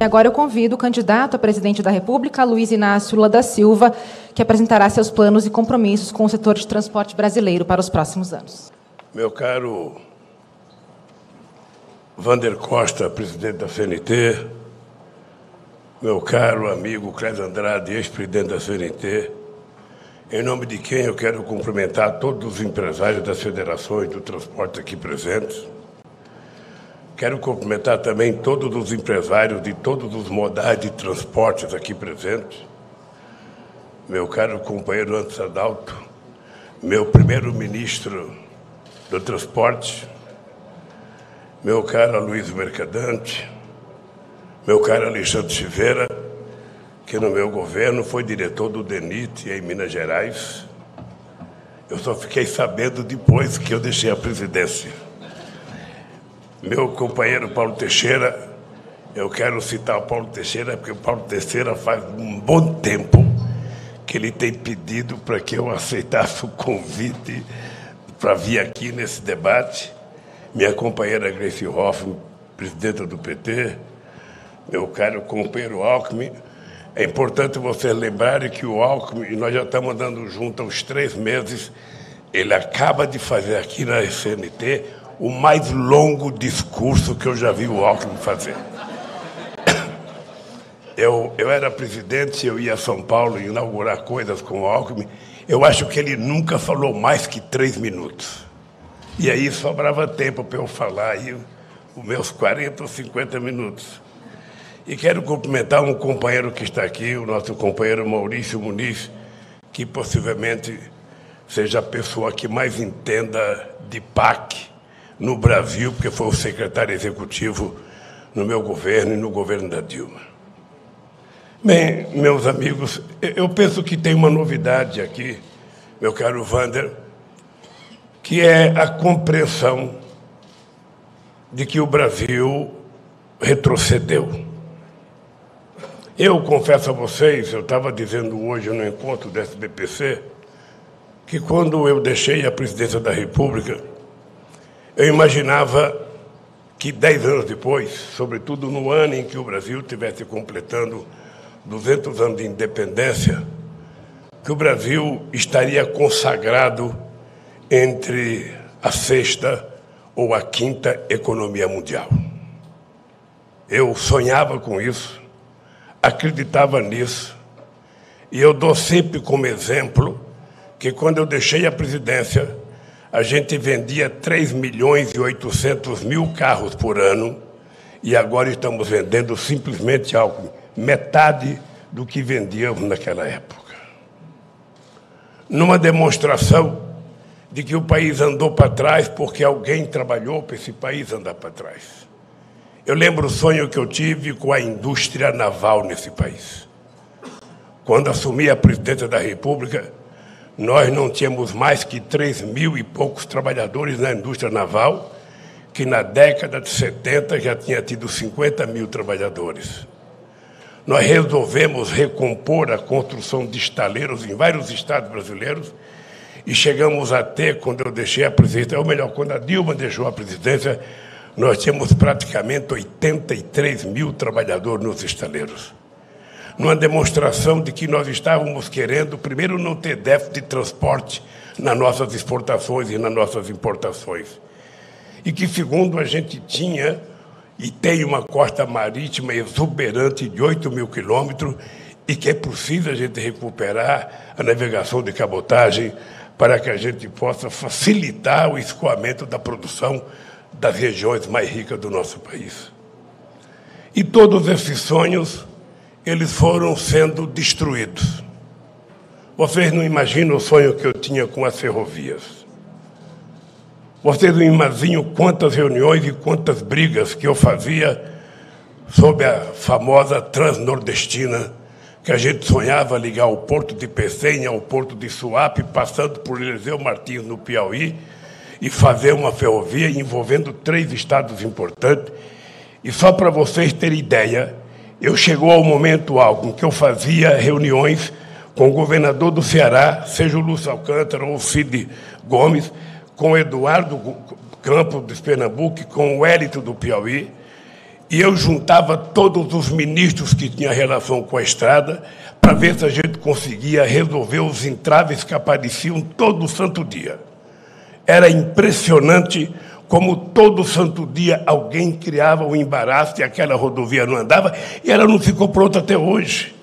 agora eu convido o candidato a presidente da República, Luiz Inácio Lula da Silva, que apresentará seus planos e compromissos com o setor de transporte brasileiro para os próximos anos. Meu caro Wander Costa, presidente da CNT, meu caro amigo Clésio Andrade, ex-presidente da CNT, em nome de quem eu quero cumprimentar todos os empresários das federações do transporte aqui presentes. Quero cumprimentar também todos os empresários de todos os modais de transportes aqui presentes. Meu caro companheiro Antônio Sadalto, meu primeiro-ministro do transporte, meu caro Luiz Mercadante, meu caro Alexandre Silveira, que no meu governo foi diretor do DENIT em Minas Gerais. Eu só fiquei sabendo depois que eu deixei a presidência. Meu companheiro Paulo Teixeira, eu quero citar o Paulo Teixeira, porque o Paulo Teixeira faz um bom tempo que ele tem pedido para que eu aceitasse o convite para vir aqui nesse debate. Minha companheira Gleice Hoffmann, presidenta do PT, meu caro companheiro Alckmin. É importante vocês lembrarem que o Alckmin, e nós já estamos andando juntos há uns 3 meses, ele acaba de fazer aqui na CNT o mais longo discurso que eu já vi o Alckmin fazer. Eu era presidente, eu ia a São Paulo inaugurar coisas com o Alckmin, eu acho que ele nunca falou mais que 3 minutos. E aí sobrava tempo para eu falar aí os meus 40 ou 50 minutos. E quero cumprimentar um companheiro que está aqui, o nosso companheiro Maurício Muniz, que possivelmente seja a pessoa que mais entenda de PAC no Brasil, porque foi o secretário executivo no meu governo e no governo da Dilma. Bem, meus amigos, eu penso que tem uma novidade aqui, meu caro Wander, que é a compreensão de que o Brasil retrocedeu. Eu confesso a vocês, eu estava dizendo hoje no encontro do SBPC, que quando eu deixei a presidência da República, eu imaginava que 10 anos depois, sobretudo no ano em que o Brasil estivesse completando 200 anos de independência, que o Brasil estaria consagrado entre a 6ª ou a 5ª economia mundial. Eu sonhava com isso, acreditava nisso, e eu dou sempre como exemplo que quando eu deixei a presidência, a gente vendia 3.800.000 carros por ano, e agora estamos vendendo simplesmente algo, metade do que vendíamos naquela época. Numa demonstração de que o país andou para trás porque alguém trabalhou para esse país andar para trás. Eu lembro o sonho que eu tive com a indústria naval nesse país. Quando assumi a presidência da República, nós não tínhamos mais que 3.000 e poucos trabalhadores na indústria naval, que na década de 70 já tinha tido 50.000 trabalhadores. Nós resolvemos recompor a construção de estaleiros em vários estados brasileiros e chegamos a ter, quando eu deixei a presidência, ou melhor, quando a Dilma deixou a presidência, nós tínhamos praticamente 83.000 trabalhadores nos estaleiros. Numa demonstração de que nós estávamos querendo, primeiro, não ter déficit de transporte nas nossas exportações e nas nossas importações. E que, segundo, a gente tinha e tem uma costa marítima exuberante de 8.000 quilômetros e que é preciso a gente recuperar a navegação de cabotagem para que a gente possa facilitar o escoamento da produção das regiões mais ricas do nosso país. E todos esses sonhos, eles foram sendo destruídos. Vocês não imaginam o sonho que eu tinha com as ferrovias. Vocês não imaginam quantas reuniões e quantas brigas que eu fazia sobre a famosa Transnordestina, que a gente sonhava ligar o porto de Pecém ao porto de Suape, passando por Eliseu Martins, no Piauí, e fazer uma ferrovia envolvendo 3 estados importantes. E só para vocês terem ideia, eu chegou ao momento algo em que eu fazia reuniões com o governador do Ceará, seja o Lúcio Alcântara ou o Cid Gomes, com o Eduardo Campos de Pernambuco, com o Wellington do Piauí, e eu juntava todos os ministros que tinham relação com a estrada para ver se a gente conseguia resolver os entraves que apareciam todo santo dia. Era impressionante como todo santo dia alguém criava um embaraço e aquela rodovia não andava, e ela não ficou pronta até hoje.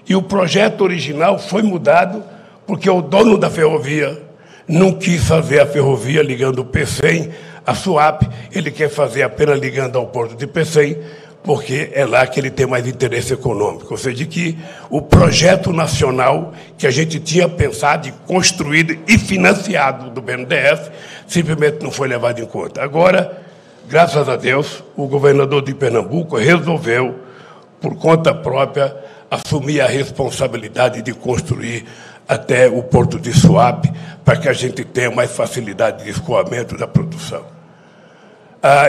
E o projeto original foi mudado porque o dono da ferrovia não quis fazer a ferrovia ligando o Pecém à Suape, ele quer fazer apenas ligando ao porto de Pecém, porque é lá que ele tem mais interesse econômico. Ou seja, que o projeto nacional que a gente tinha pensado e construído e financiado do BNDES simplesmente não foi levado em conta. Agora, graças a Deus, o governador de Pernambuco resolveu, por conta própria, assumir a responsabilidade de construir até o porto de Suape, para que a gente tenha mais facilidade de escoamento da produção.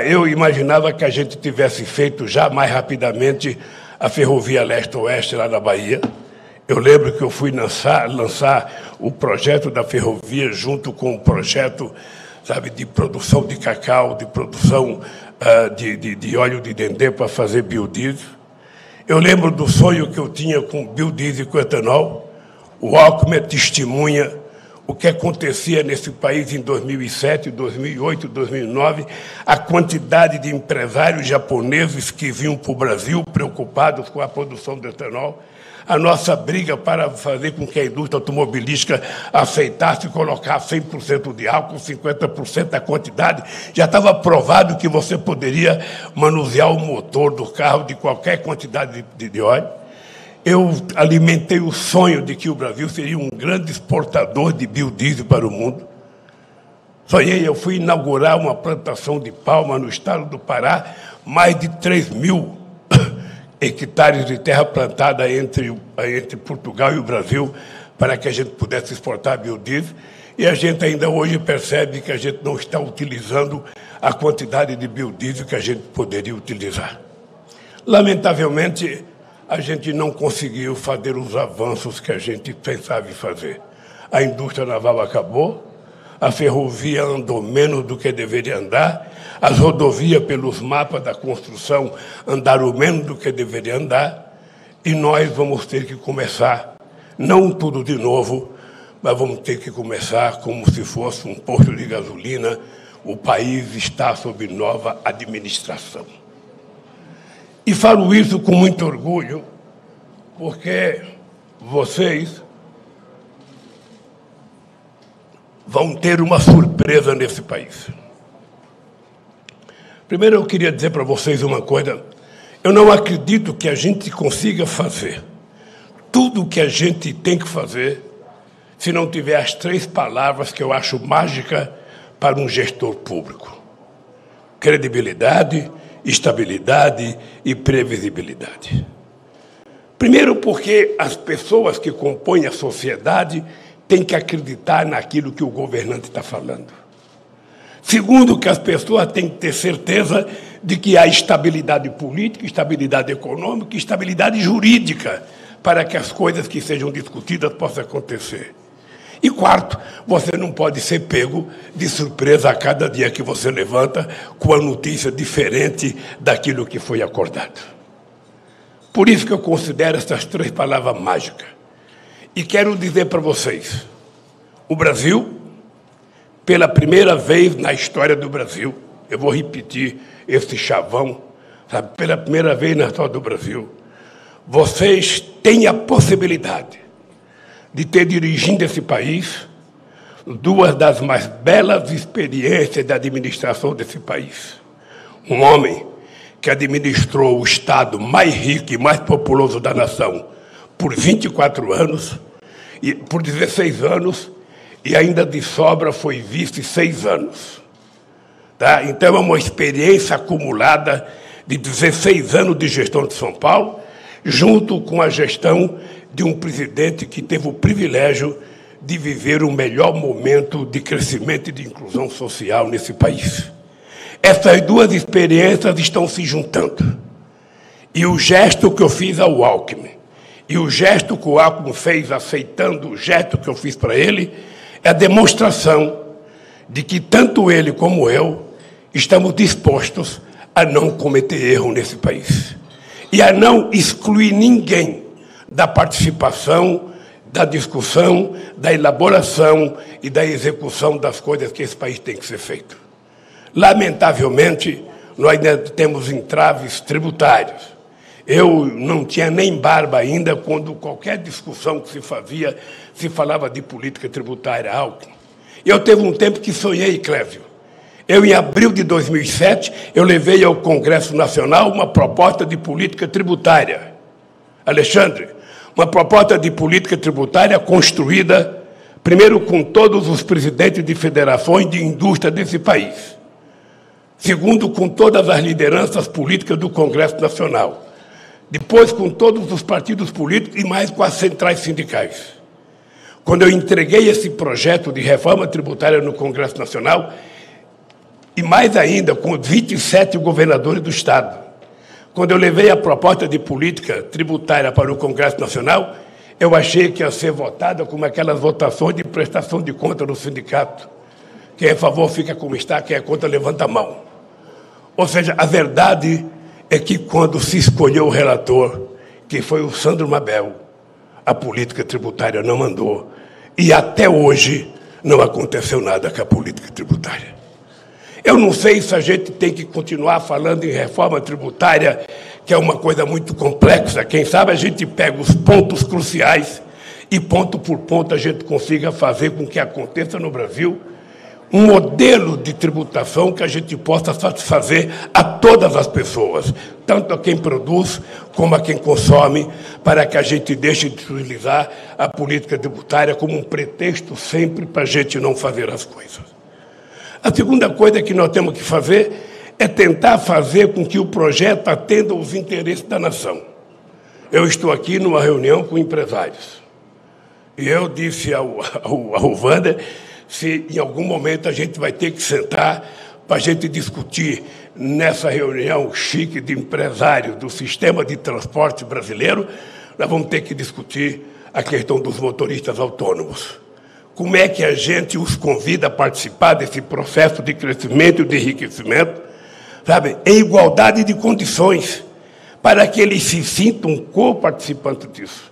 Eu imaginava que a gente tivesse feito já mais rapidamente a ferrovia leste-oeste lá na Bahia. Eu lembro que eu fui lançar o projeto da ferrovia junto com o projeto, sabe, de produção de cacau, de produção de óleo de dendê para fazer biodiesel. Eu lembro do sonho que eu tinha com biodiesel e com etanol. O Alckmin testemunha o que acontecia nesse país em 2007, 2008, 2009, a quantidade de empresários japoneses que vinham para o Brasil preocupados com a produção de etanol, a nossa briga para fazer com que a indústria automobilística aceitasse colocar 100% de álcool, 50% da quantidade. Já estava provado que você poderia manusear o motor do carro de qualquer quantidade de óleo. Eu alimentei o sonho de que o Brasil seria um grande exportador de biodiesel para o mundo. Sonhei, eu fui inaugurar uma plantação de palma no estado do Pará, mais de 3.000 hectares de terra plantada entre Portugal e o Brasil, para que a gente pudesse exportar biodiesel. E a gente ainda hoje percebe que a gente não está utilizando a quantidade de biodiesel que a gente poderia utilizar. Lamentavelmente, a gente não conseguiu fazer os avanços que a gente pensava em fazer. A indústria naval acabou, a ferrovia andou menos do que deveria andar, as rodovias, pelos mapas da construção, andaram menos do que deveria andar, e nós vamos ter que começar, não tudo de novo, mas vamos ter que começar como se fosse um posto de gasolina. O país está sob nova administração. E falo isso com muito orgulho, porque vocês vão ter uma surpresa nesse país. Primeiro, eu queria dizer para vocês uma coisa. Eu não acredito que a gente consiga fazer tudo o que a gente tem que fazer se não tiver as 3 palavras que eu acho mágica para um gestor público: credibilidade, estabilidade e previsibilidade. Primeiro, porque as pessoas que compõem a sociedade têm que acreditar naquilo que o governante está falando. Segundo, que as pessoas têm que ter certeza de que há estabilidade política, estabilidade econômica e estabilidade jurídica para que as coisas que sejam discutidas possam acontecer. E quarto, você não pode ser pego de surpresa a cada dia que você levanta com a notícia diferente daquilo que foi acordado. Por isso que eu considero essas 3 palavras mágicas. E quero dizer para vocês, o Brasil, pela primeira vez na história do Brasil, eu vou repetir esse chavão, sabe? Pela primeira vez na história do Brasil, vocês têm a possibilidade de ter dirigindo esse país 2 das mais belas experiências da administração desse país. Um homem que administrou o estado mais rico e mais populoso da nação por 24 anos, e por 16 anos, e ainda de sobra foi vice 6 anos. Tá? Então, é uma experiência acumulada de 16 anos de gestão de São Paulo, junto com a gestão de um presidente que teve o privilégio de viver o melhor momento de crescimento e de inclusão social nesse país. Essas 2 experiências estão se juntando. E o gesto que eu fiz ao Alckmin, e o gesto que o Alckmin fez aceitando o gesto que eu fiz para ele, é a demonstração de que tanto ele como eu estamos dispostos a não cometer erro nesse país e a não excluir ninguém da participação, da discussão, da elaboração e da execução das coisas que esse país tem que ser feito. Lamentavelmente, nós ainda temos entraves tributários. Eu não tinha nem barba ainda quando qualquer discussão que se fazia, se falava de política tributária, Alckmin. Eu teve um tempo que sonhei, Clésio. Eu, em abril de 2007, eu levei ao Congresso Nacional uma proposta de política tributária. Alexandre, uma proposta de política tributária construída, primeiro, com todos os presidentes de federações de indústria desse país. Segundo, com todas as lideranças políticas do Congresso Nacional. Depois, com todos os partidos políticos e mais com as centrais sindicais. Quando eu entreguei esse projeto de reforma tributária no Congresso Nacional, e mais ainda com 27 governadores do Estado, quando eu levei a proposta de política tributária para o Congresso Nacional, eu achei que ia ser votada como aquelas votações de prestação de conta no sindicato. Quem é a favor fica como está, quem é contra levanta a mão. Ou seja, a verdade é que quando se escolheu o relator, que foi o Sandro Mabel, a política tributária não andou. E até hoje não aconteceu nada com a política tributária. Eu não sei se a gente tem que continuar falando em reforma tributária, que é uma coisa muito complexa. Quem sabe a gente pega os pontos cruciais e, ponto por ponto, a gente consiga fazer com que aconteça no Brasil um modelo de tributação que a gente possa satisfazer a todas as pessoas, tanto a quem produz como a quem consome, para que a gente deixe de utilizar a política tributária como um pretexto sempre para a gente não fazer as coisas. A segunda coisa que nós temos que fazer é tentar fazer com que o projeto atenda os interesses da nação. Eu estou aqui numa reunião com empresários. E eu disse ao Wander se em algum momento a gente vai ter que sentar para a gente discutir nessa reunião chique de empresários do sistema de transporte brasileiro, nós vamos ter que discutir a questão dos motoristas autônomos. Como é que a gente os convida a participar desse processo de crescimento e de enriquecimento, sabe, em igualdade de condições, para que eles se sintam co-participantes disso.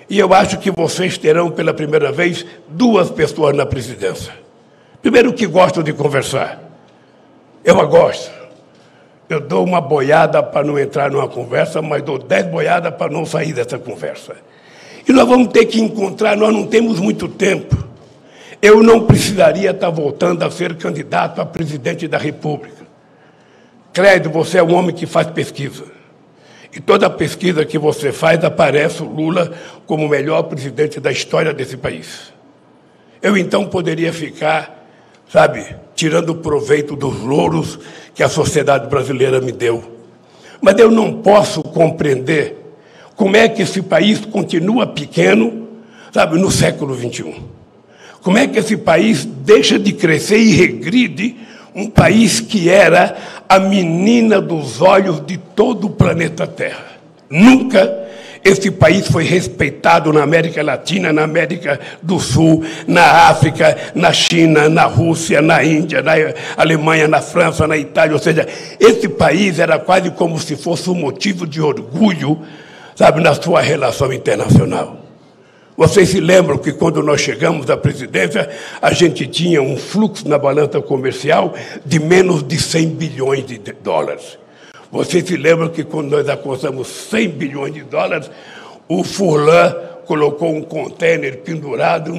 E eu acho que vocês terão, pela primeira vez, 2 pessoas na presidência. Primeiro, que gostam de conversar. Eu a gosto. Eu dou uma boiada para não entrar numa conversa, mas dou 10 boiadas para não sair dessa conversa. E nós vamos ter que encontrar, nós não temos muito tempo. Eu não precisaria estar voltando a ser candidato a presidente da República. Clédio, você é um homem que faz pesquisa. E toda pesquisa que você faz, aparece o Lula como o melhor presidente da história desse país. Eu, então, poderia ficar, sabe, tirando proveito dos louros que a sociedade brasileira me deu. Mas eu não posso compreender como é que esse país continua pequeno, sabe, no século XXI. Como é que esse país deixa de crescer e regride um país que era a menina dos olhos de todo o planeta Terra. Nunca esse país foi respeitado na América Latina, na América do Sul, na África, na China, na Rússia, na Índia, na Alemanha, na França, na Itália. Ou seja, esse país era quase como se fosse um motivo de orgulho, sabe, na sua relação internacional. Vocês se lembram que quando nós chegamos à presidência, a gente tinha um fluxo na balança comercial de menos de 100 bilhões de dólares. Vocês se lembram que quando nós alcançamos 100 bilhões de dólares, o Furlan colocou um contêiner pendurado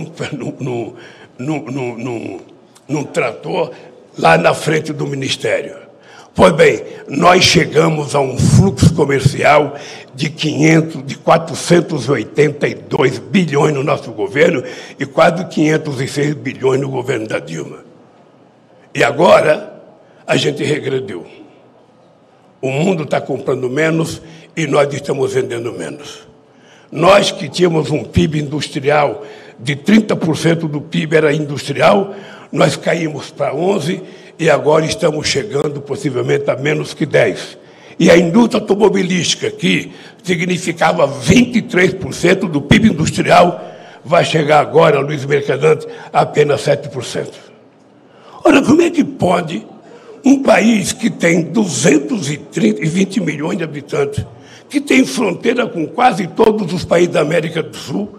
num trator lá na frente do Ministério. Pois bem, nós chegamos a um fluxo comercial de 482 bilhões no nosso governo e quase 506 bilhões no governo da Dilma. E agora a gente regrediu. O mundo está comprando menos e nós estamos vendendo menos. Nós que tínhamos um PIB industrial de 30% do PIB era industrial, nós caímos para 11% e agora estamos chegando possivelmente a menos que 10%. E a indústria automobilística, que significava 23% do PIB industrial, vai chegar agora, Luiz Mercadante, a apenas 7%. Ora, como é que pode Um país que tem 220 milhões de habitantes, que tem fronteira com quase todos os países da América do Sul,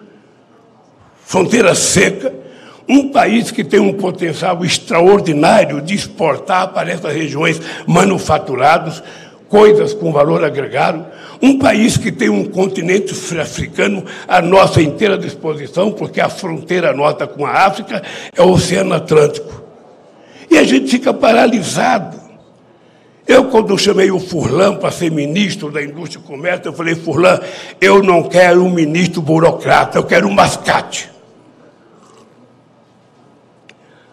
fronteira seca, um país que tem um potencial extraordinário de exportar para essas regiões manufaturados, coisas com valor agregado, um país que tem um continente africano à nossa inteira disposição, porque a fronteira nossa com a África é o Oceano Atlântico. E a gente fica paralisado. Eu, quando chamei o Furlan para ser ministro da Indústria e Comércio, eu falei, Furlan, eu não quero um ministro burocrata, eu quero um mascate.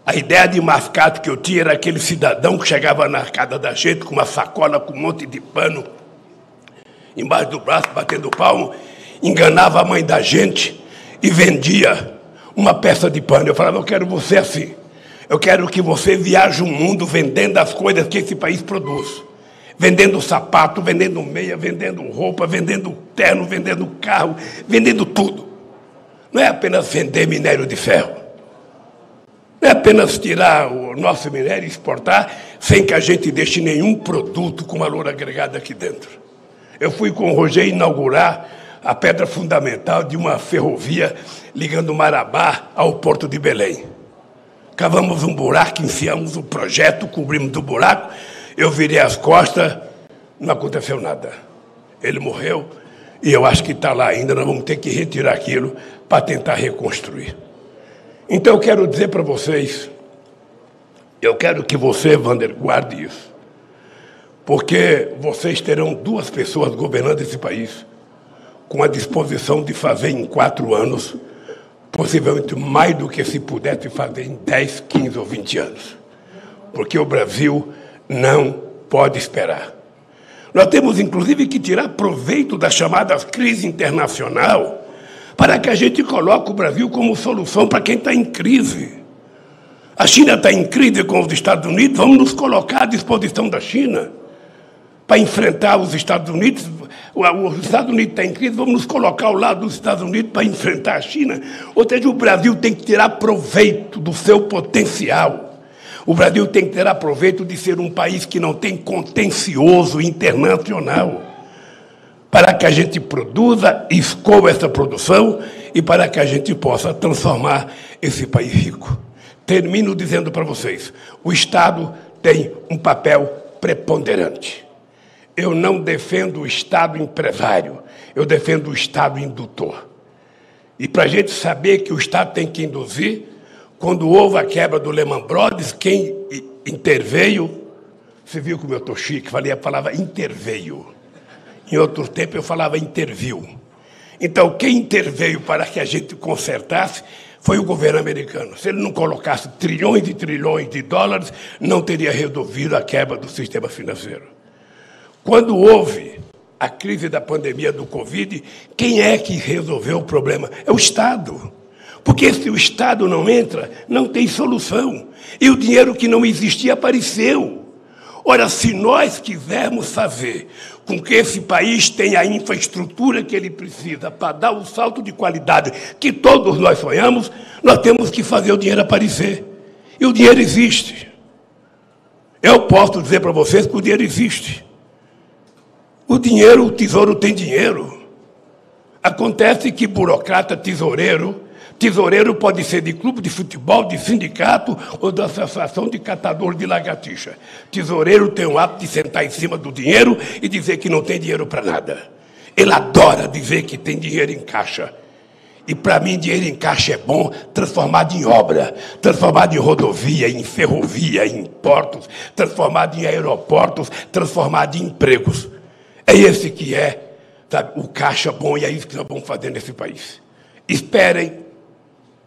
A ideia de mascate que eu tinha era aquele cidadão que chegava na casa da gente com uma sacola com um monte de pano embaixo do braço, batendo palmo, enganava a mãe da gente e vendia uma peça de pano. Eu falava, eu quero você assim. Eu quero que você viaje o mundo vendendo as coisas que esse país produz. Vendendo sapato, vendendo meia, vendendo roupa, vendendo terno, vendendo carro, vendendo tudo. Não é apenas vender minério de ferro. Não é apenas tirar o nosso minério e exportar sem que a gente deixe nenhum produto com valor agregado aqui dentro. Eu fui com o Roger inaugurar a pedra fundamental de uma ferrovia ligando Marabá ao Porto de Belém. Cavamos um buraco, enfiamos o projeto, cobrimos o buraco, eu virei as costas, não aconteceu nada. Ele morreu e eu acho que está lá ainda, nós vamos ter que retirar aquilo para tentar reconstruir. Então eu quero dizer para vocês, eu quero que você, Wander, guarde isso, porque vocês terão 2 pessoas governando esse país com a disposição de fazer em 4 anos, possivelmente mais do que se pudesse fazer em 10, 15 ou 20 anos. Porque o Brasil não pode esperar. Nós temos, inclusive, que tirar proveito das chamadas crise internacional para que a gente coloque o Brasil como solução para quem está em crise. A China está em crise com os Estados Unidos, vamos nos colocar à disposição da China para enfrentar os Estados Unidos. Os Estados Unidos estão em crise, vamos nos colocar ao lado dos Estados Unidos para enfrentar a China. Ou seja, o Brasil tem que tirar proveito do seu potencial. O Brasil tem que tirar proveito de ser um país que não tem contencioso internacional, para que a gente produza, escoa essa produção e para que a gente possa transformar esse país rico. Termino dizendo para vocês, o Estado tem um papel preponderante. Eu não defendo o Estado empresário, eu defendo o Estado indutor. E para a gente saber que o Estado tem que induzir, quando houve a quebra do Lehman Brothers, quem interveio, você viu como eu estou chique, falei a palavra interveio. Em outro tempo eu falava interviu. Então, quem interveio para que a gente consertasse foi o governo americano. Se ele não colocasse trilhões e trilhões de dólares, não teria resolvido a quebra do sistema financeiro. Quando houve a crise da pandemia do Covid, quem é que resolveu o problema? É o Estado. Porque se o Estado não entra, não tem solução. E o dinheiro que não existia apareceu. Ora, se nós quisermos fazer com que esse país tenha a infraestrutura que ele precisa para dar o salto de qualidade que todos nós sonhamos, nós temos que fazer o dinheiro aparecer. E o dinheiro existe. Eu posso dizer para vocês que o dinheiro existe. O dinheiro, o tesouro tem dinheiro. Acontece que burocrata, tesoureiro pode ser de clube de futebol, de sindicato ou da associação de catador de lagartixa. Tesoureiro tem o hábito de sentar em cima do dinheiro e dizer que não tem dinheiro para nada. Ele adora dizer que tem dinheiro em caixa. E para mim, dinheiro em caixa é bom transformado em obra, transformado em rodovia, em ferrovia, em portos, transformado em aeroportos, transformado em empregos. É esse que é, sabe, o caixa bom, e é isso que nós vamos fazer nesse país. Esperem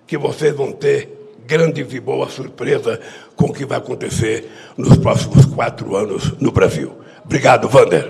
que vocês vão ter grandes e boas surpresas com o que vai acontecer nos próximos 4 anos no Brasil. Obrigado, Wander.